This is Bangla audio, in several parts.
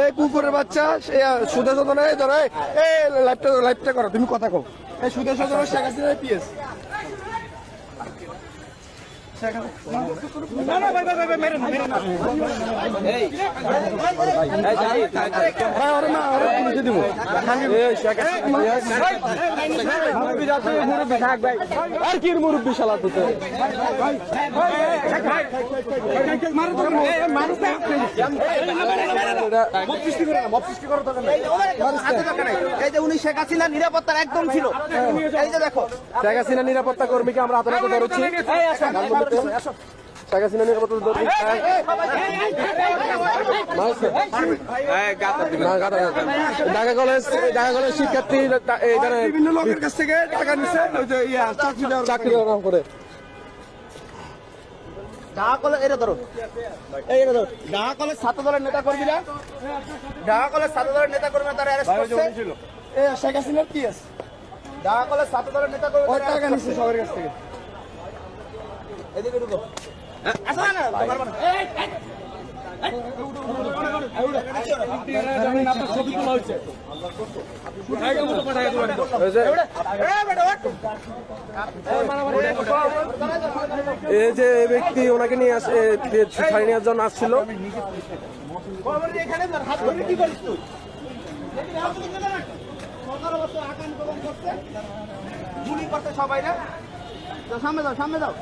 এই কুকুরের বাচ্চা সুদে সদনে ধরে এই লাইভটা করো, তুমি কথা কও। এই সুদে সদনে শেখ হাসিনার পিএস মুরব্বী শালা এই যে উনি শেখ হাসিনা নিরাপত্তার একদম ছিল। এই যে দেখো শেখ হাসিনা নিরাপত্তা কর্মীকে আমরা হাতে হাতে ধরেছি। শেখ হাসিনা নিরাপত্তা ঢাকা কলেজ শিক্ষার্থী বিভিন্ন লোকের কাছ থেকে টাকা নিচ্ছে চাকরি দেওয়ার করে। ঢাকা কলেজ এটা ধরো, ঢাকা কলেজ ছাত্র দলের নেতা কর্মীরা, ঢাকা কলেজ ছাত্র দলের নেতা কর্মীরা তারা অ্যারেস্ট করছে। শেখ হাসিনার পিএস ঢাকা কলেজ ছাত্র দলের নেতা কর্মীরা টাকা নিচ্ছে সবার কাছ থেকে। এদিকে ঢুকো। এই যে ব্যক্তি ওনাকে নিয়ে ছাড়িয়ে নেওয়ার জন্য আসছিল। গুলি করতে সবাই না, সামনে যাও সামনে যাও।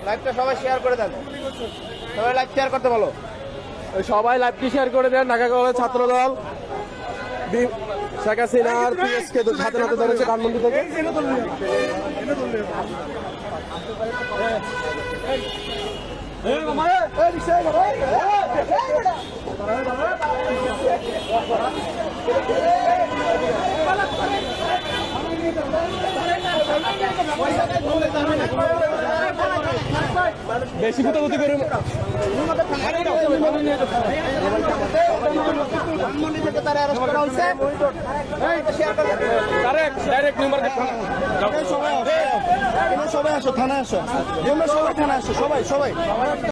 লাইভটা সবাই শেয়ার করে দেন, সবাই লাইভ শেয়ার করতে বলো। সবাই লাইভটি শেয়ার করে দেন। ঢাকা কলেজ ছাত্র দল শেখ হাসিনার পিএসকে হাতে হাতে ধরেছে ধানমন্ডি থেকে। বেশি গুতাগুতি করে সবাই আসো, থানায় আসো, সবাই থানায় আসো, সবাই।